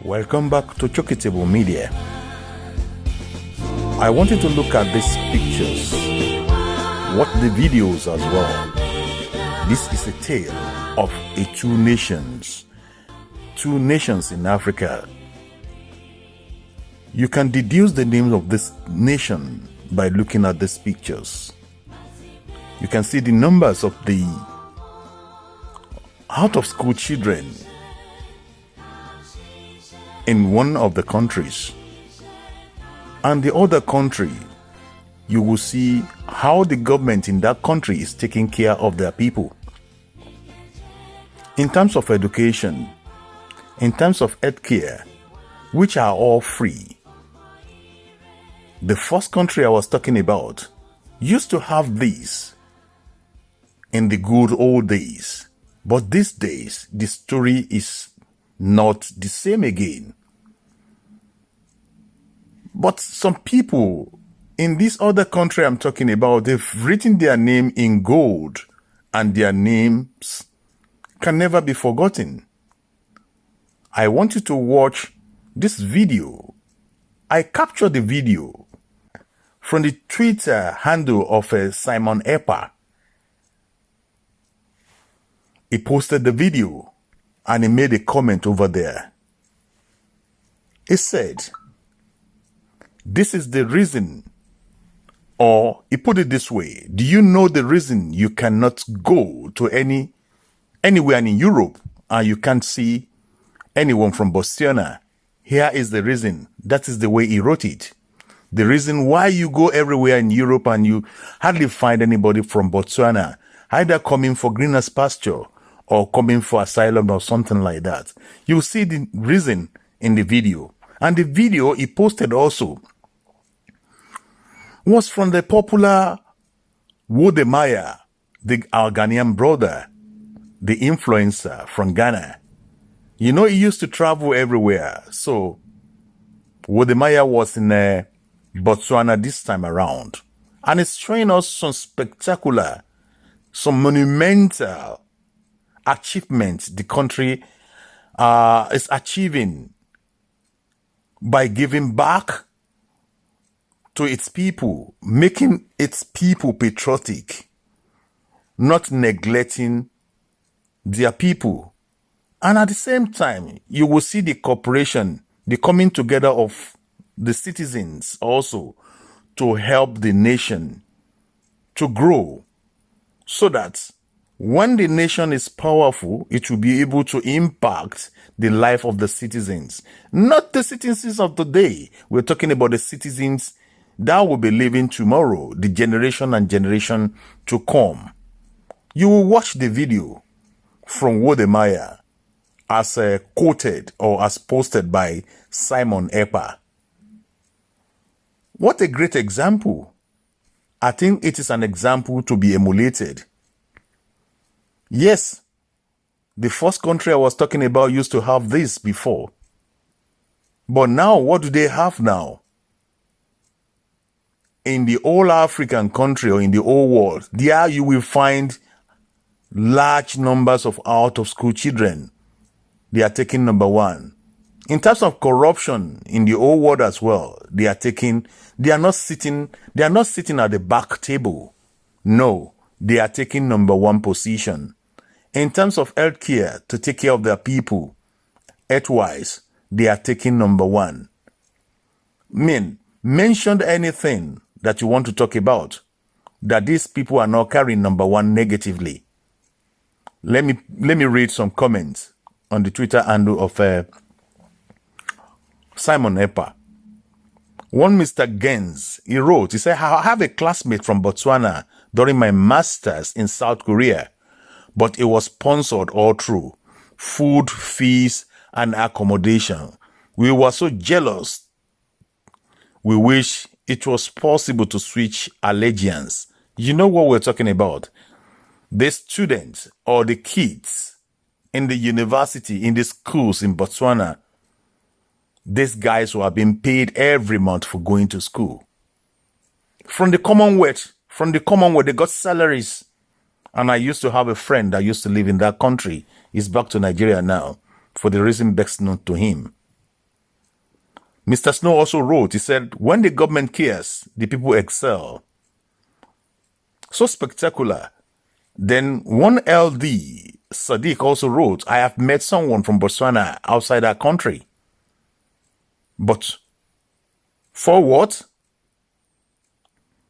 Welcome back to Chokitable Media. I want you to look at these pictures, watch the videos as well. This is a tale of two nations in Africa. You can deduce the names of this nation by looking at these pictures. You can see the numbers of the out-of-school children in one of the countries, and the other country, you will see how the government in that country is taking care of their people. In terms of education, in terms of health care, which are all free. The first country I was talking about used to have these in the good old days, but these days the story is not the same again. But some people in this other country I'm talking about, they've written their name in gold, and their names can never be forgotten. I want you to watch this video. I captured the video from the Twitter handle of Simon Ekpa. He posted the video and he made a comment over there. He said, "This is the reason," or he put it this way: "Do you know the reason you cannot go to anywhere in Europe and you can't see anyone from Botswana? Here is the reason." That is the way he wrote it. The reason why you go everywhere in Europe and you hardly find anybody from Botswana, either coming for greener pasture or coming for asylum or something like that. You see the reason in the video. And the video he posted also was from the popular Wodemaya, our Ghanaian brother, the influencer from Ghana. You know, he used to travel everywhere. So Wodemaya was in Botswana this time around. And it's showing us some spectacular, some monumental achievements the country is achieving by giving back to its people, making its people patriotic, not neglecting their people. And at the same time, you will see the cooperation, the coming together of the citizens also to help the nation to grow, so that when the nation is powerful, it will be able to impact the life of the citizens. Not the citizens of today. We're talking about the citizens that will be living tomorrow, the generation and generation to come. You will watch the video from Wodemaya as quoted or as posted by Simon Ekpa. What a great example. I think it is an example to be emulated. Yes, the first country I was talking about used to have this before. But now, what do they have now? In the whole African country or in the whole world, there you will find large numbers of out-of-school children. They are taking number one. In terms of corruption in the whole world as well, they are not sitting at the back table. No, they are taking number one position. In terms of health care, to take care of their people, health-wise, they are taking number one. Mention anything that you want to talk about, that these people are not carrying number one negatively. Let me read some comments on the Twitter handle of Simon Ekpa. One Mr. Gens, he wrote, he said, "I have a classmate from Botswana during my master's in South Korea, but it was sponsored all through. Food, fees, and accommodation. We were so jealous. We wish it was possible to switch allegiance." You know what we're talking about? The students or the kids in the university, in the schools in Botswana, these guys who are being paid every month for going to school. From the Commonwealth, they got salaries. And I used to have a friend that used to live in that country. He's back to Nigeria now, for the reason best known to him. Mr. Snow also wrote, he said, when the government cares, the people excel. So spectacular. Then one LD, Sadiq, also wrote, I have met someone from Botswana outside our country. But for what?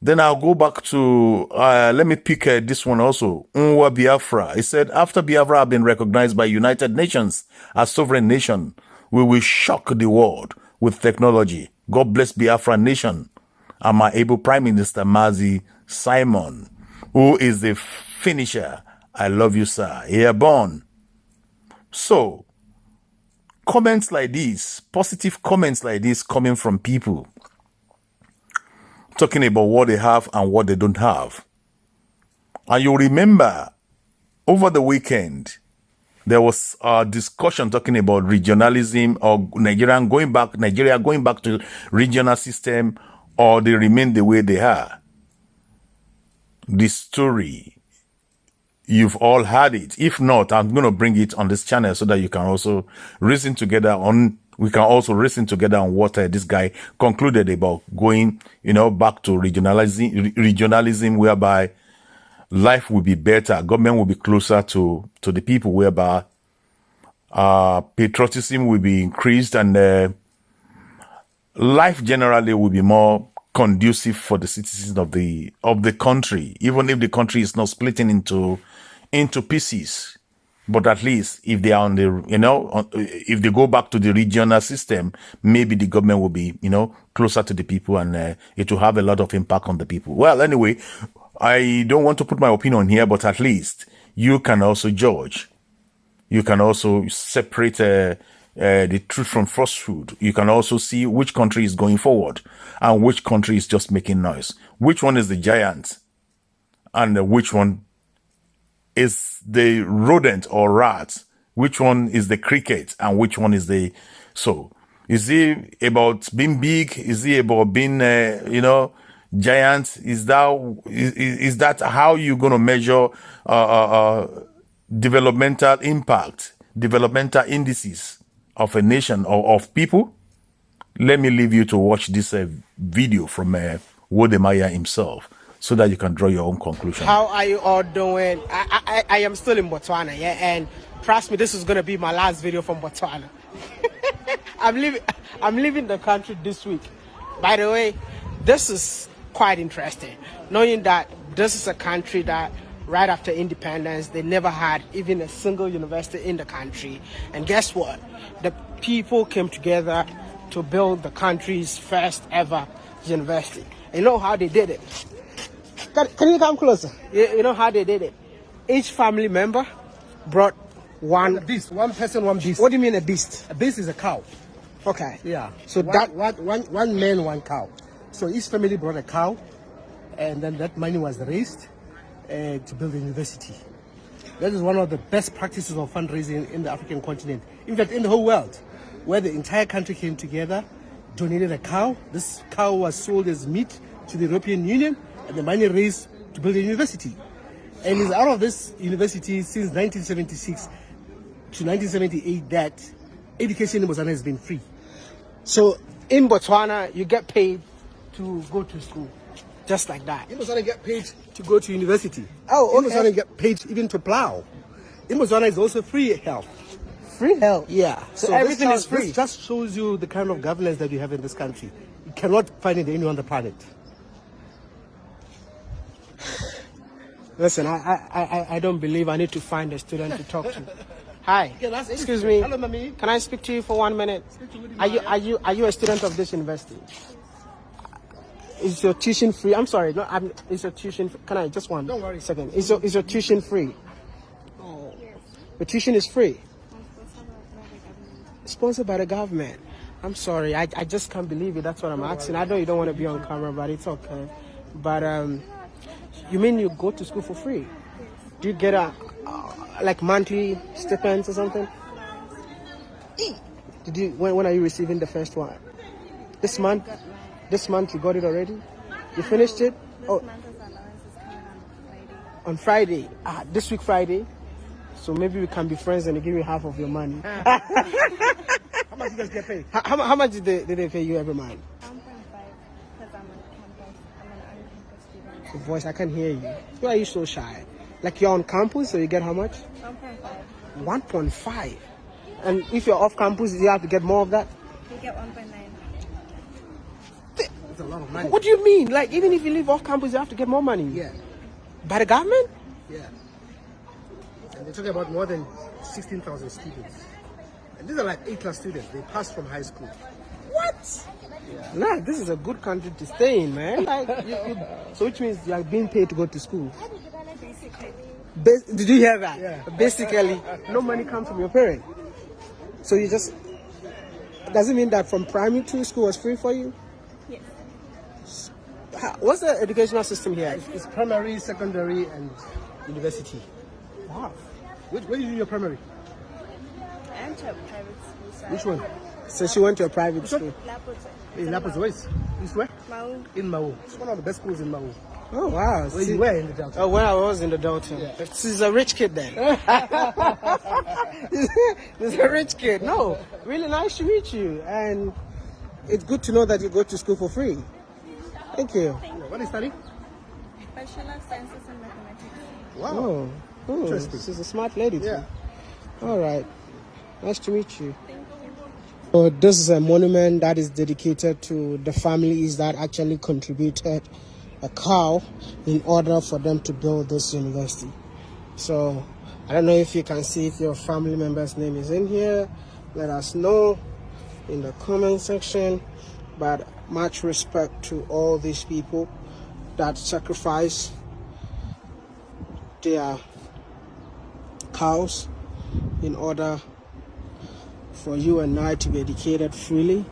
Then I'll go back to, let me pick this one also. Unwa Biafra. He said, after Biafra have been recognized by United Nations as sovereign nation, we will shock the world with technology. God bless Biafra nation. And my able Prime Minister, Mazi Simon, who is the finisher. I love you, sir. Airborne. So, comments like this, positive comments like this coming from people talking about what they have and what they don't have. And you remember, over the weekend, there was a discussion talking about regionalism or Nigeria going back to regional system, or they remain the way they are. This story, you've all heard it. If not, I'm going to bring it on this channel so that you can also reason together on. We can also reason together on what this guy concluded about going, back to regionalism, whereby life will be better, government will be closer to the people, whereby patriotism will be increased, and life generally will be more conducive for the citizens of the country, even if the country is not splitting into pieces. But at least if they are on the, if they go back to the regional system, maybe the government will be, closer to the people, and it will have a lot of impact on the people. Well, anyway, I don't want to put my opinion here, but at least you can also judge. You can also separate the truth from falsehood. You can also see which country is going forward and which country is just making noise. Which one is the giant and which one is the rodent or rat? Which one is the cricket and which one is the... So, is it about being big? Is it about being, giant? Is that how you're going to measure developmental impact, developmental indices of a nation or of people? Let me leave you to watch this video from Wodemaya himself, so that you can draw your own conclusion. How are you all doing? I am still in Botswana, yeah, and trust me, this is gonna be my last video from Botswana. I'm leaving the country this week. By the way, this is quite interesting, knowing that this is a country that right after independence, they never had even a single university in the country. And guess what? The people came together to build the country's first ever university. You know how they did it? Can you come closer? You know how they did it? Each family member brought one beast. One person, one beast. What do you mean a beast? A beast is a cow. Okay. Yeah. So one man, one cow. So each family brought a cow, and then that money was raised to build a university. That is one of the best practices of fundraising in the African continent. In fact, in the whole world, where the entire country came together, donated a cow. This cow was sold as meat to the European Union, and the money raised to build a university. And it's out of this university since 1976 to 1978 that education in Botswana has been free. So in Botswana, you get paid to go to school, just like that. In Botswana, get paid to go to university. Oh, okay. In Botswana, get paid even to plow. In Botswana, is also free health. Free health? Yeah. So everything is free. This just shows you the kind of governance that we have in this country. You cannot find it anywhere on the planet. Listen, I don't believe I need to find a student to talk to. Hi. Excuse me. Hello, mommy. Can I speak to you for 1 minute? Are you a student of this university? Is your tuition free? I'm sorry. No, is your tuition? Can I just one? Don't worry. Second. Is your tuition free? Oh. The tuition is free. Sponsored by the government. I'm sorry. I just can't believe it. That's what I'm asking. I know you don't want to be on camera, but it's okay. But you mean you go to school for free? Do you get a like monthly stipends or something? Did you? When are you receiving the first one? This month? This month you got it already? You finished it? Oh, on Friday. This week Friday. So maybe we can be friends and you give me half of your money. How much you guys get paid? How much did they pay you every month? 1.5 because I'm on campus. I'm an on-campus student. Your voice, I can't hear you. Why are you so shy? Like you're on campus, so you get how much? 1.5. 1.5. And if you're off campus, you have to get more of that? You get 1.9. It's a lot of money. What do you mean? Like even if you live off campus, you have to get more money? Yeah, By the government? yeah. And they're talking about more than 16,000 students. And these are like A-class students. They passed from high school. What? Nah, this is a good country to stay in, man. Like, so which means you are being paid to go to school. Basically. Did you hear that? Yeah. Basically, no money comes from your parent. So you just, does it mean that from primary to school was free for you? Yes. What's the educational system here? It's primary, secondary, and university. Wow. Where did you do your primary? I went to a private school. So Which one? So she went to a private school. Lapote. In Lapis West. East where? Mau. In Mau. It's one of the best schools in Mau. Oh, wow. Where you were in the Delta. Oh, when I was in the Delta. Yeah. She's a rich kid then. She's a rich kid. No, really nice to meet you. And it's good to know that you go to school for free. Thank you. What are you studying? Bachelor of Sciences and Mathematics. Wow. Oh, Interesting. she's a smart lady too. Yeah. All right. Nice to meet you. Thank you. So this is a monument that is dedicated to the families that actually contributed a cow in order for them to build this university. So I don't know if you can see if your family member's name is in here. Let us know in the comment section. But much respect to all these people that sacrifice their cows in order for you and I to be educated freely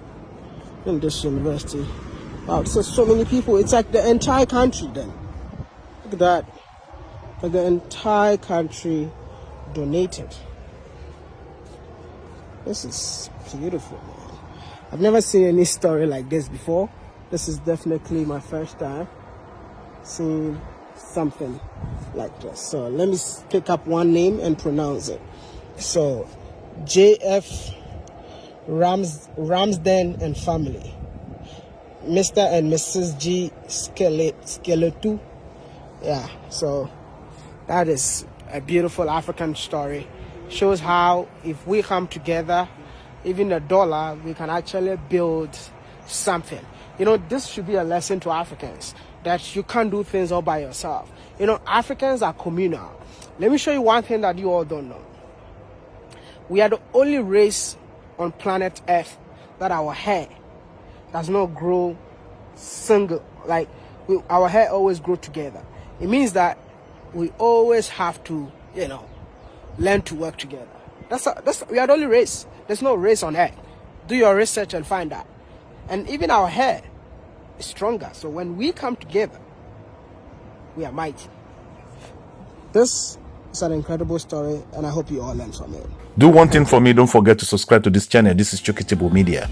in this university. Wow, so many people. It's like the entire country then. Look at that. Like the entire country donated. This is beautiful, man. I've never seen any story like this before. This is definitely my first time seeing something like this. So let me pick up one name and pronounce it. So JF Ramsden and family. Mr. and Mrs. G Skeletu. Yeah, so that is a beautiful African story. Shows how if we come together, even $1, we can actually build something. You know, this should be a lesson to Africans that you can't do things all by yourself. You know, Africans are communal. Let me show you one thing that you all don't know. We are the only race on planet Earth that our hair does not grow single. Like our hair always grow together. It means that we always have to, you know, learn to work together. We are the only race. There's no race on Earth. Do your research and find out. And even our hair is stronger. So when we come together, we are mighty. This is an incredible story, and I hope you all learn from it. Do one thing for me. Don't forget to subscribe to this channel. This is Chukitable Media.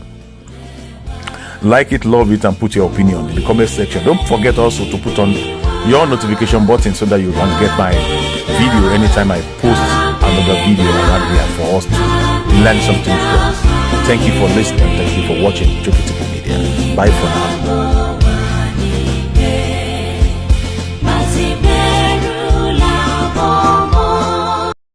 Like it, love it, and put your opinion in the comment section. Don't forget also to put on your notification button so that you can get my video anytime I post another video around here for us to learn something from. Thank you for listening. Thank you for watching Chukitable Media. Bye for now.